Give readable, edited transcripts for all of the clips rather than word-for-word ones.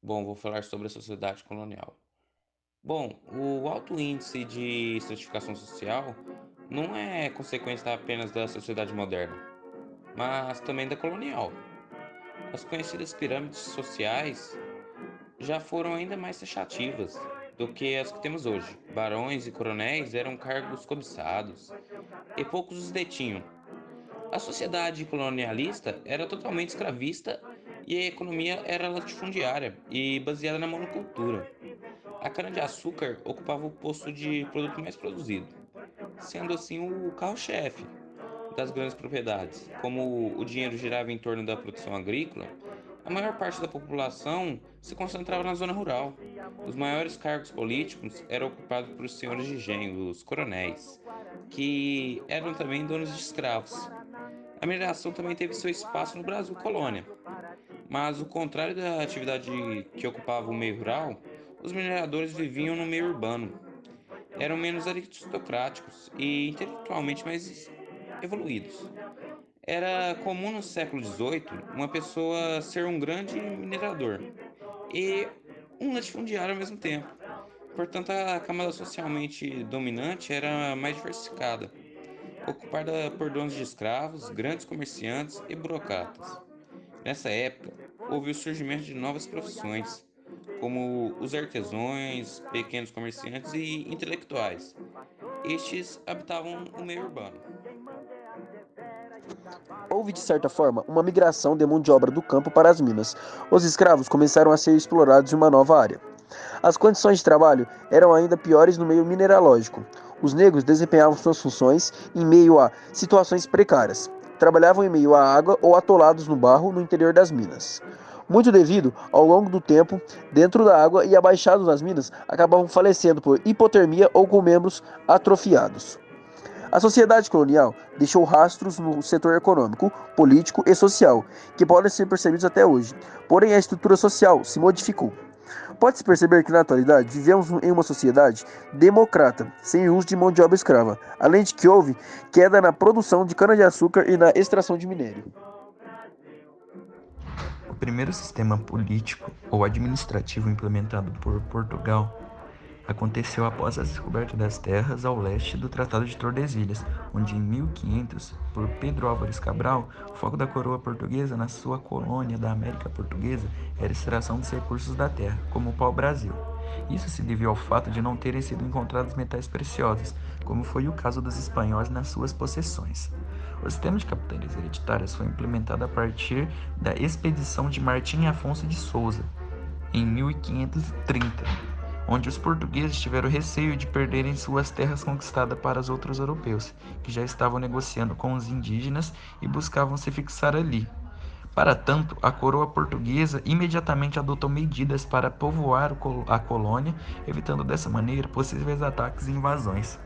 Bom, vou falar sobre a sociedade colonial. Bom, o alto índice de estratificação social não é consequência apenas da sociedade moderna, mas também da colonial. As conhecidas pirâmides sociais já foram ainda mais taxativas do que as que temos hoje. Barões e coronéis eram cargos cobiçados e poucos os detinham. A sociedade colonialista era totalmente escravista e a economia era latifundiária e baseada na monocultura. A cana-de-açúcar ocupava o posto de produto mais produzido, sendo assim o carro-chefe das grandes propriedades. Como o dinheiro girava em torno da produção agrícola, a maior parte da população se concentrava na zona rural. Os maiores cargos políticos eram ocupados por senhores de engenho, os coronéis, que eram também donos de escravos. A mineração também teve seu espaço no Brasil colônia, mas o contrário da atividade que ocupava o meio rural, os mineradores viviam no meio urbano. Eram menos aristocráticos e intelectualmente mais evoluídos. Era comum no século XVIII uma pessoa ser um grande minerador e um latifundiário ao mesmo tempo. Portanto, a camada socialmente dominante era mais diversificada, ocupada por donos de escravos, grandes comerciantes e burocratas. Nessa época, houve o surgimento de novas profissões, como os artesãos, pequenos comerciantes e intelectuais. Estes habitavam o meio urbano. Houve, de certa forma, uma migração de mão de obra do campo para as minas. Os escravos começaram a ser explorados em uma nova área. As condições de trabalho eram ainda piores no meio mineralógico. Os negros desempenhavam suas funções em meio a situações precárias. Trabalhavam em meio à água ou atolados no barro no interior das minas. Muito devido, ao longo do tempo, dentro da água e abaixados nas minas, acabavam falecendo por hipotermia ou com membros atrofiados. A sociedade colonial deixou rastros no setor econômico, político e social, que podem ser percebidos até hoje. Porém, a estrutura social se modificou. Pode-se perceber que, na atualidade, vivemos em uma sociedade democrata, sem uso de mão de obra escrava, além de que houve queda na produção de cana-de-açúcar e na extração de minério. O primeiro sistema político ou administrativo implementado por Portugal aconteceu após a descoberta das terras ao leste do Tratado de Tordesilhas, onde em 1500, por Pedro Álvares Cabral, o foco da coroa portuguesa na sua colônia da América Portuguesa era a extração dos recursos da terra, como o pau-brasil. Isso se devia ao fato de não terem sido encontrados metais preciosos, como foi o caso dos espanhóis nas suas possessões. O sistema de capitanias hereditárias foi implementado a partir da expedição de Martim Afonso de Souza, em 1530, onde os portugueses tiveram receio de perderem suas terras conquistadas para os outros europeus, que já estavam negociando com os indígenas e buscavam se fixar ali. Para tanto, a coroa portuguesa imediatamente adotou medidas para povoar a colônia, evitando dessa maneira possíveis ataques e invasões.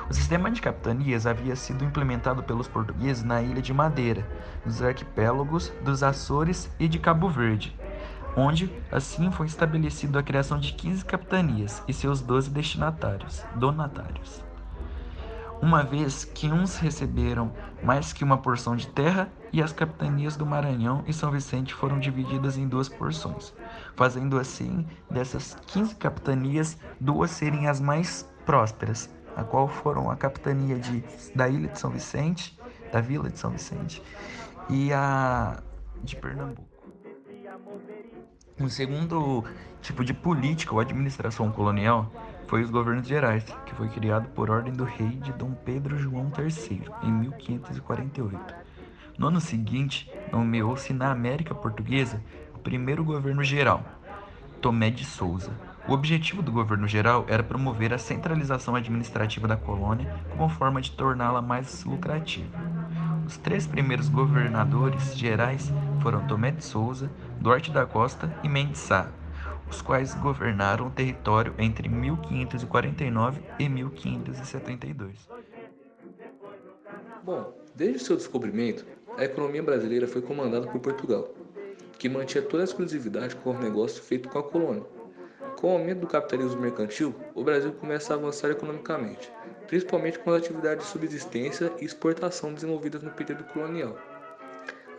O sistema de capitanias havia sido implementado pelos portugueses na ilha de Madeira, nos arquipélagos dos Açores e de Cabo Verde, onde assim foi estabelecida a criação de 15 capitanias e seus 12 donatários. Uma vez que uns receberam mais que uma porção de terra e as capitanias do Maranhão e São Vicente foram divididas em duas porções, fazendo assim dessas 15 capitanias duas serem as mais prósperas, a qual foram a capitania da Ilha de São Vicente, da Vila de São Vicente e a de Pernambuco. Um segundo tipo de política ou administração colonial foi os governos gerais, que foi criado por ordem do rei de Dom Pedro João III, em 1548. No ano seguinte, nomeou-se na América Portuguesa o primeiro governo geral, Tomé de Souza. O objetivo do governo geral era promover a centralização administrativa da colônia como forma de torná-la mais lucrativa. Os três primeiros governadores gerais foram Tomé de Souza, Duarte da Costa e Mendes Sá, os quais governaram o território entre 1549 e 1572. Bom, desde seu descobrimento, a economia brasileira foi comandada por Portugal, que mantinha toda a exclusividade com o negócio feito com a colônia. Com o aumento do capitalismo mercantil, o Brasil começa a avançar economicamente, principalmente com as atividades de subsistência e exportação desenvolvidas no período colonial.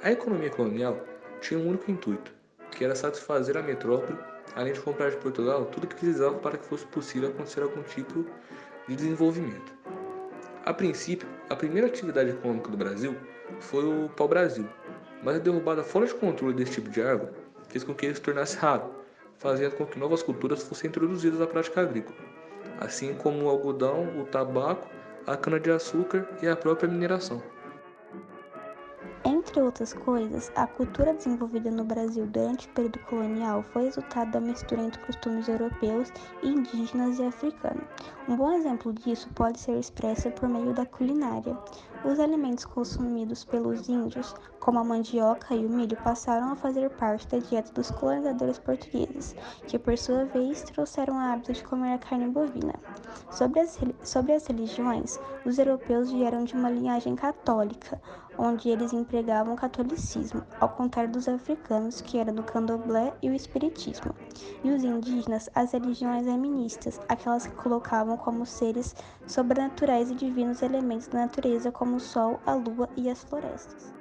A economia colonial tinha um único intuito: que era satisfazer a metrópole, além de comprar de Portugal tudo o que precisava para que fosse possível acontecer algum tipo de desenvolvimento. A princípio, a primeira atividade econômica do Brasil foi o pau-brasil, mas a derrubada fora de controle desse tipo de árvore fez com que ele se tornasse raro, fazendo com que novas culturas fossem introduzidas à prática agrícola, assim como o algodão, o tabaco, a cana-de-açúcar e a própria mineração. Entre outras coisas, a cultura desenvolvida no Brasil durante o período colonial foi resultado da mistura entre costumes europeus, indígenas e africanos. Um bom exemplo disso pode ser expresso por meio da culinária. Os alimentos consumidos pelos índios, como a mandioca e o milho, passaram a fazer parte da dieta dos colonizadores portugueses, que por sua vez trouxeram o hábito de comer a carne bovina. Sobre as religiões, os europeus vieram de uma linhagem católica, onde eles empregavam o catolicismo, ao contrário dos africanos, que eram do candomblé e o espiritismo, e os indígenas, as religiões animistas, aquelas que colocavam como seres sobrenaturais e divinos elementos da natureza como o sol, a lua e as florestas.